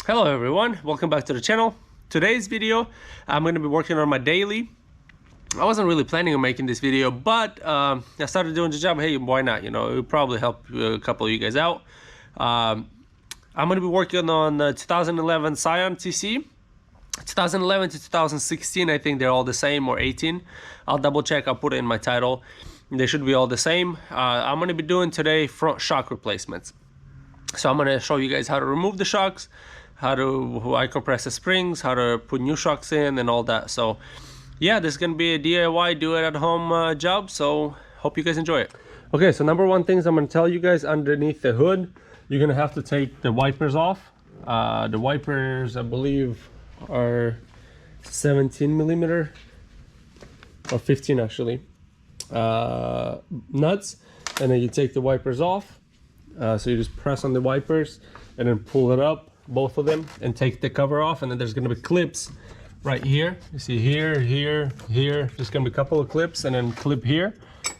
Hello everyone, welcome back to the channel. Today's video I'm going to be working on my daily. I wasn't really planning on making this video, but I started doing the job. Hey, why not? You know, it would probably help a couple of you guys out. I'm going to be working on the 2011 Scion TC. 2011 to 2016, I think they're all the same, or 18. I'll double check, I'll put it in my title. They should be all the same. I'm going to be doing today front shock replacements. So I'm going to show you guys how to remove the shocks, how I compress the springs, how to put new shocks in and all that. So yeah, this is going to be a DIY, do it at home job. So hope you guys enjoy it. Okay, so number one things I'm going to tell you guys, underneath the hood, you're going to have to take the wipers off. The wipers, I believe, are 17 millimeter or 15 actually, nuts, and then you take the wipers off. So you just press on the wipers and then pull it up, both of them, and take the cover off. And then there's going to be clips right here. You see here, here, here. There's going to be a couple of clips, and then clip here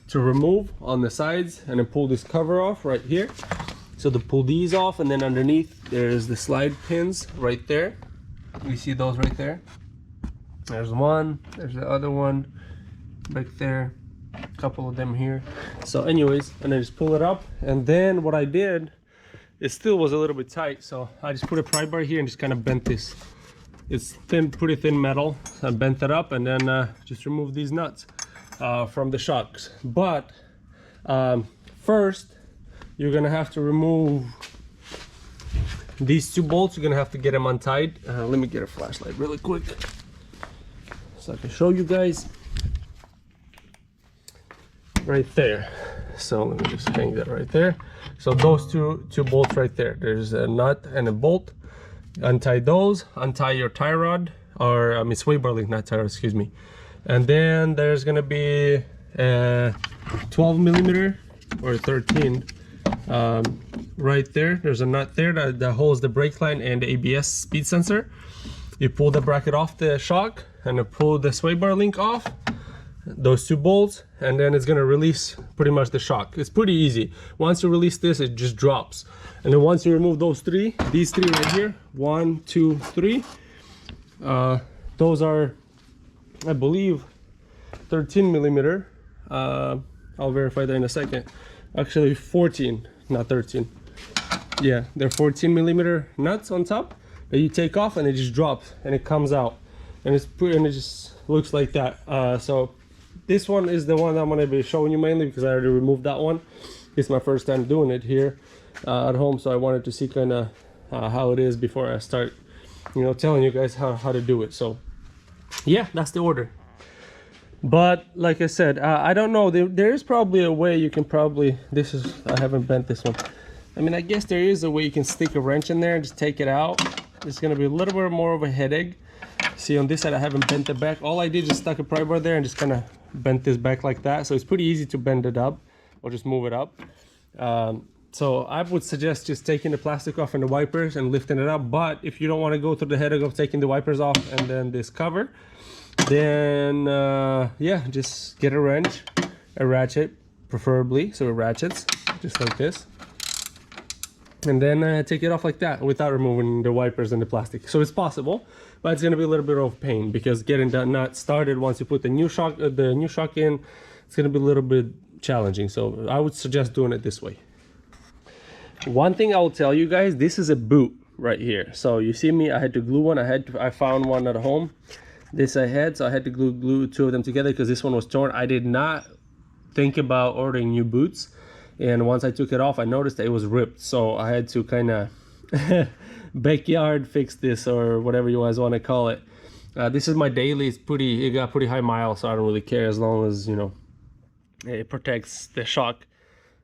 to remove on the sides, and then pull this cover off right here. So to pull these off, and then underneath there's the slide pins right there. You see those right there? There's one, there's the other one back there, a couple of them here. So anyways, and I just pull it up, and then what I did, it still was a little bit tight, so I just put a pry bar here and just kind of bent this. It's thin, pretty thin metal, so I bent it up, and then just remove these nuts from the shocks. But first you're gonna have to remove these two bolts. You're gonna have to get them untied. Let me get a flashlight really quick so I can show you guys. Right there. So let me just hang that right there. So those two bolts right there. There's a nut and a bolt. Untie those. Untie your tie rod, or I mean sway bar link, not tie rod, excuse me. And then there's gonna be a 12 millimeter or 13. Right there, there's a nut there that holds the brake line and the ABS speed sensor. You pull the bracket off the shock and then pull the sway bar link off, those two bolts, and then it's going to release pretty much the shock. It's pretty easy. Once you release this, it just drops. And then once you remove these three right here, 1, 2, 3, those are, I believe, 13 millimeter. I'll verify that in a second. Actually 14, not 13. Yeah, they're 14 millimeter nuts on top that you take off, and it just drops and it comes out, and it's pretty, and it just looks like that. So this one is the one I'm going to be showing you mainly because I already removed that one. It's my first time doing it here at home, so I wanted to see kind of how it is before I start, you know, telling you guys how to do it. So yeah, that's the order. But like I said, I don't know, there is probably a way you can probably, I haven't bent this one. I mean, I guess there is a way you can stick a wrench in there and just take it out. It's going to be a little bit more of a headache. See, on this side I haven't bent the back. All I did is stuck a pry bar there and just kind of bent this back like that. So it's pretty easy to bend it up or just move it up. So I would suggest just taking the plastic off and the wipers and lifting it up. But if you don't want to go through the headache of taking the wipers off and then this cover, then yeah, just get a wrench, a ratchet preferably, so it ratchets just like this, and then take it off like that without removing the wipers and the plastic. So it's possible, but it's going to be a little bit of pain because getting that nut started once you put the new shock in, it's going to be a little bit challenging. So I would suggest doing it this way. One thing I will tell you guys, this is a boot right here. So you see me, I had to glue one. I found one at home. This I had, so I had to glue two of them together because this one was torn. I did not think about ordering new boots, and once I took it off, I noticed that it was ripped. So I had to kind of backyard fix this, or whatever you guys want to call it. This is my daily. It got pretty high miles, so I don't really care as long as, you know, it protects the shock.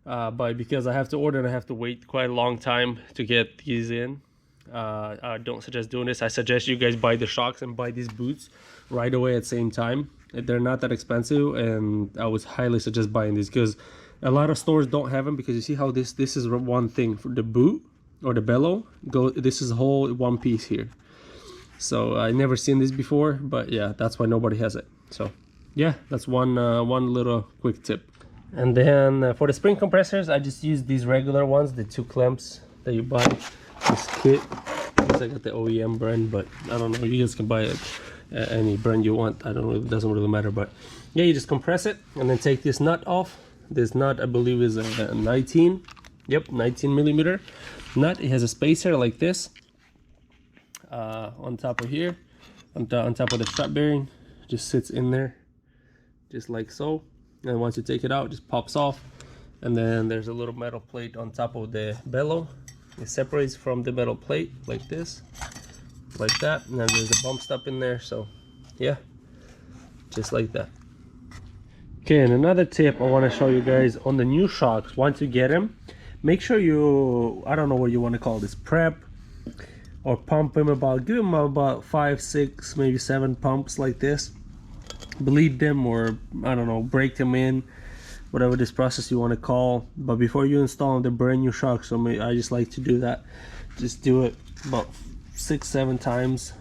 But because I have to order and I have to wait quite a long time to get these in, I don't suggest doing this. I suggest you guys buy the shocks and buy these boots right away at the same time. They're not that expensive, and I would highly suggest buying these because a lot of stores don't have them. Because you see how this is one thing for the boot or the bellow this is whole one piece here. So I never seen this before, but yeah, that's why nobody has it. So yeah, that's one little quick tip. And then for the spring compressors, I just use these regular ones, the 2 clamps that you buy this kit. because I got the OEM brand, but I don't know, you guys can buy it any brand you want. I don't know, it doesn't really matter. But yeah, you just compress it and then take this nut off. This nut, I believe, is a 19 millimeter nut. It has a spacer like this on top of here, on top of the strap bearing. Just sits in there just like so, and once you take it out, it just pops off. And then there's a little metal plate on top of the bellow. It separates from the metal plate like this, like that, and then there's a bump stop in there. So yeah, just like that. Okay, and another tip I want to show you guys on the new shocks. Once you get them, make sure you, I don't know what you want to call this, prep or pump them about, give them about 5, 6, maybe 7 pumps like this. Bleed them, or I don't know, break them in, whatever this process you want to call. But before you install the brand new shocks, so I just like to do that. Just do it about 6, 7 times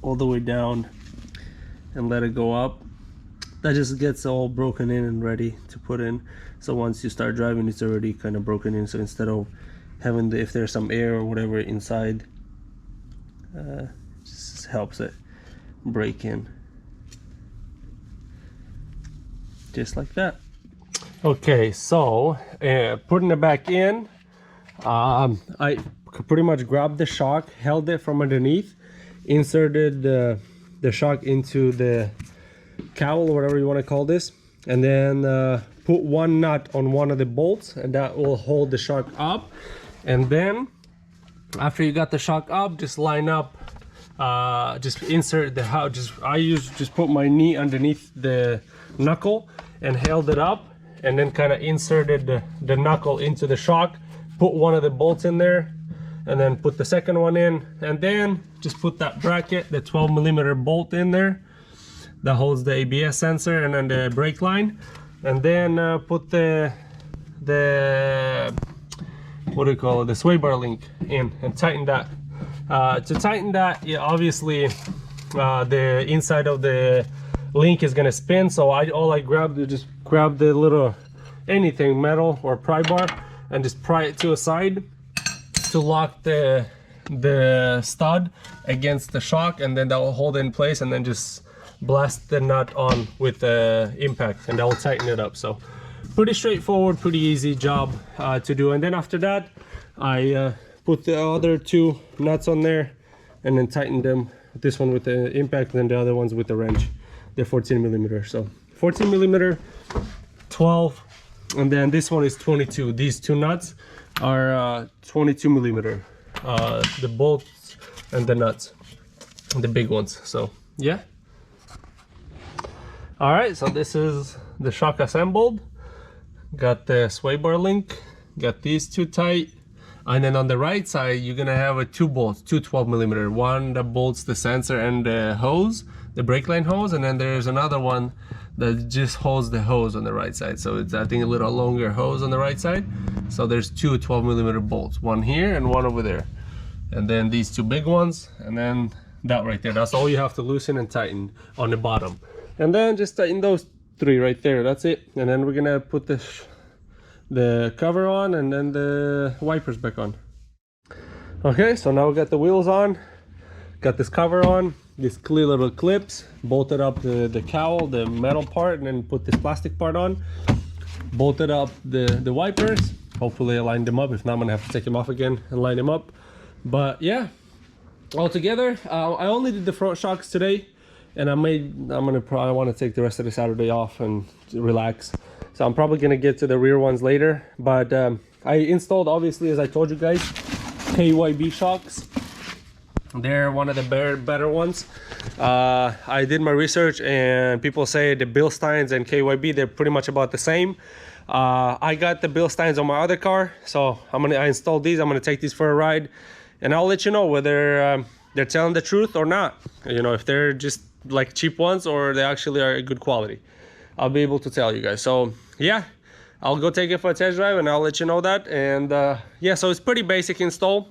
all the way down and let it go up. That just gets all broken in and ready to put in. So once you start driving, it's already kind of broken in. So instead of having if there's some air or whatever inside, just helps it break in. Just like that. Okay, so putting it back in, I pretty much grabbed the shock, held it from underneath, inserted the shock into the cowl or whatever you want to call this, and then put one nut on one of the bolts, and that will hold the shock up. And then after you got the shock up, just line up, just insert the I just put my knee underneath the knuckle and held it up, and then kind of inserted the knuckle into the shock, put one of the bolts in there, and then put the second one in, and then just put that bracket, the 12 millimeter bolt in there that holds the ABS sensor and then the brake line, and then put the what do you call it, the sway bar link in, and tighten that. To tighten that, yeah, obviously the inside of the link is gonna spin, so all I grabbed is just grab the little anything, metal or pry bar, and just pry it to a side to lock the stud against the shock, and then that will hold it in place, and then just blast the nut on with the impact, and that will tighten it up. So pretty straightforward, pretty easy job to do. And then after that, I put the other 2 nuts on there and then tightened them, this one with the impact and then the other ones with the wrench. They're 14 millimeter, so 14 millimeter, 12, and then this one is 22. These 2 nuts are 22 millimeter, the bolts and the nuts, the big ones. So yeah. All right, so this is the shock assembled. Got the sway bar link, got these 2 tight, and then on the right side you're gonna have 2 bolts, 2 12 millimeter, one that bolts the sensor and the hose, the brake line hose, and then there's another one that just holds the hose on the right side. So it's, I think, a little longer hose on the right side. So there's 2 12 millimeter bolts, one here and one over there, and then these 2 big ones, and then that right there. That's all you have to loosen and tighten on the bottom, and then just tighten those 3 right there. That's it. And then we're gonna put the cover on, and then the wipers back on. Okay, so now we got the wheels on, got this cover on, these clear little clips, bolted up the cowl, the metal part, and then put this plastic part on, bolted up the wipers. Hopefully I lined them up. If not, I'm gonna have to take them off again and line them up. But yeah, all together, I only did the front shocks today, and I want to take the rest of the Saturday off and relax. So I'm probably gonna get to the rear ones later. But I installed, obviously, as I told you guys, KYB shocks. They're one of the better ones. I did my research, and people say the Bilsteins and KYB, they're pretty much about the same. I got the Bilsteins on my other car, so I installed these. I'm gonna take these for a ride, and I'll let you know whether they're telling the truth or not. You know, if they're just like cheap ones or they actually are good quality. I'll be able to tell you guys. So yeah, I'll go take it for a test drive and I'll let you know that. And yeah, so it's pretty basic install.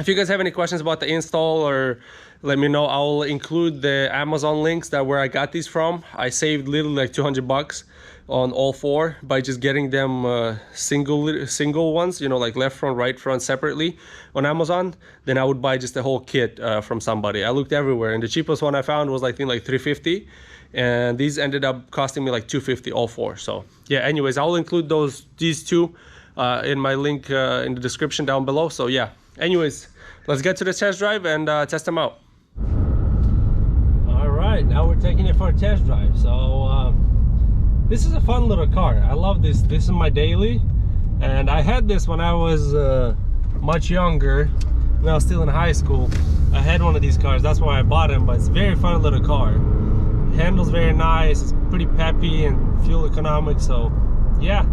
If you guys have any questions about the install, or let me know, I'll include the Amazon links that where I got these from. I saved literally like 200 bucks on all four by just getting them single ones, you know, like left front, right front separately on Amazon. Then I would buy just the whole kit from somebody. I looked everywhere, and the cheapest one I found was, I think, like $350, and these ended up costing me like $250 all four. So yeah, anyways, I'll include these two in my link in the description down below. So yeah, anyways, let's get to the test drive and test them out. All right, now we're taking it for a test drive. So this is a fun little car. I love this. This is my daily, and I had this when I was much younger, when I was still in high school. I had one of these cars, that's why I bought him. But it's a very fun little car. Handles very nice, it's pretty peppy and fuel economic. So yeah,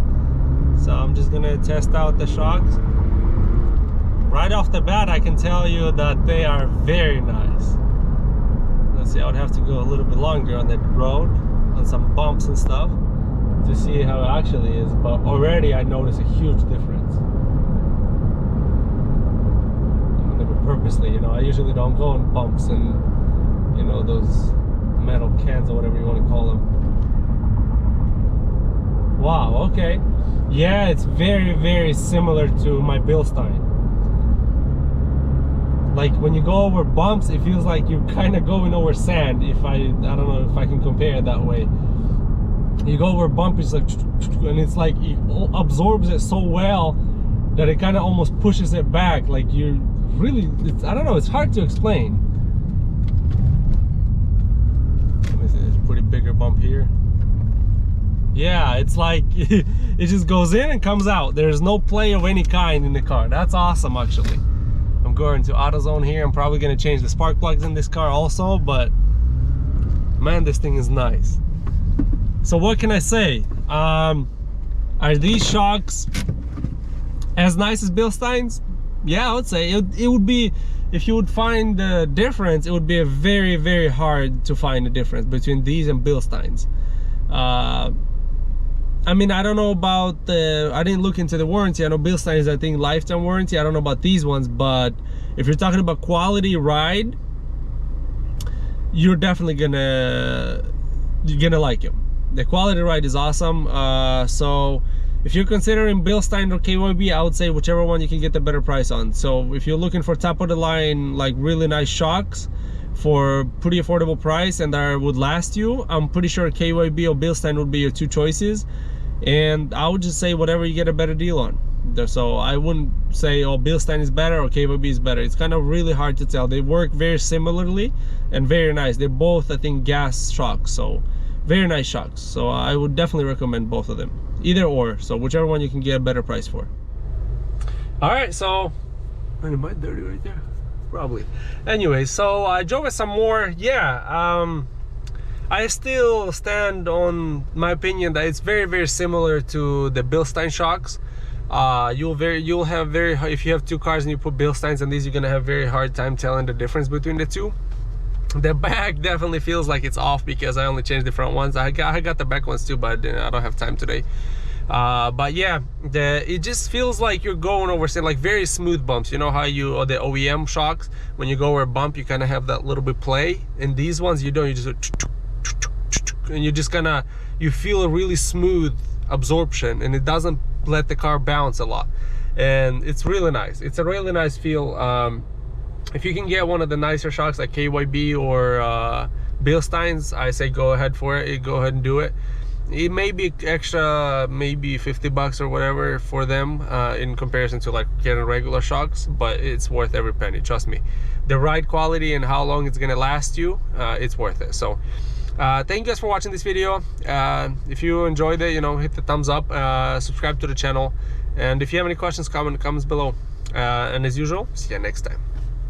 so I'm just gonna test out the shocks. Right off the bat, I can tell you that they are very nice. Let's see, I would have to go a little bit longer on that road, on some bumps and stuff, to see how it actually is. But already I notice a huge difference. Purposely, you know, I usually don't go on bumps and, you know, those metal cans or whatever you want to call them. Wow, okay. Yeah, it's very, very similar to my Bilstein. Like when you go over bumps, it feels like you're kind of going over sand. If I don't know if I can compare it that way. You go over a bump, it's like, and it's like it absorbs it so well that it kind of almost pushes it back. Like you really, I don't know, it's hard to explain. Let me see, there's a pretty bigger bump here. Yeah, it's like it just goes in and comes out. There's no play of any kind in the car. That's awesome, actually. I'm going to AutoZone here. I'm probably going to change the spark plugs in this car also, but man, this thing is nice. So what can I say? Are these shocks as nice as Bilstein's? Yeah, I would say it would be, if you would find the difference, it would be a very, very hard to find the difference between these and Bilstein's. I mean, I don't know about the, I didn't look into the warranty. I know Bilstein's, I think, lifetime warranty. I don't know about these ones, but if you're talking about quality ride, you're definitely gonna like them. The quality ride is awesome. So if you're considering Bilstein or KYB, I would say whichever one you can get the better price on. So if you're looking for top of the line, like really nice shocks for pretty affordable price and that would last you, I'm pretty sure KYB or Bilstein would be your two choices. And I would just say whatever you get a better deal on. So I wouldn't say, oh, Bilstein is better or KYB is better. It's kind of really hard to tell. They work very similarly and very nice. They're both, I think, gas shocks, so very nice shocks. So I would definitely recommend both of them, either or. So whichever one you can get a better price for. All right, so am I dirty right there? Probably. Anyway, so I drove it some more. Yeah, I still stand on my opinion that it's very, very similar to the Bilstein shocks. You'll have very, if you have two cars and you put Bilsteins on these, you're gonna have very hard time telling the difference between the two. The back definitely feels like it's off because I only changed the front ones. I got the back ones too, but I don't have time today. But yeah, it just feels like you're going over, say, like very smooth bumps. You know how you, or the OEM shocks, when you go over a bump, you kind of have that little bit play. And these ones, you don't. You just, and you just kind of, you feel a really smooth absorption, and it doesn't let the car bounce a lot. And it's really nice. It's a really nice feel. If you can get one of the nicer shocks like KYB or Bilstein's, I say go ahead for it. Go ahead and do it. It may be extra, maybe 50 bucks or whatever for them in comparison to like getting regular shocks, but it's worth every penny, trust me. The ride quality and how long it's gonna last you, it's worth it. So thank you guys for watching this video. If you enjoyed it, you know, hit the thumbs up, subscribe to the channel, and if you have any questions, comment in the comments below. And as usual, see you next time.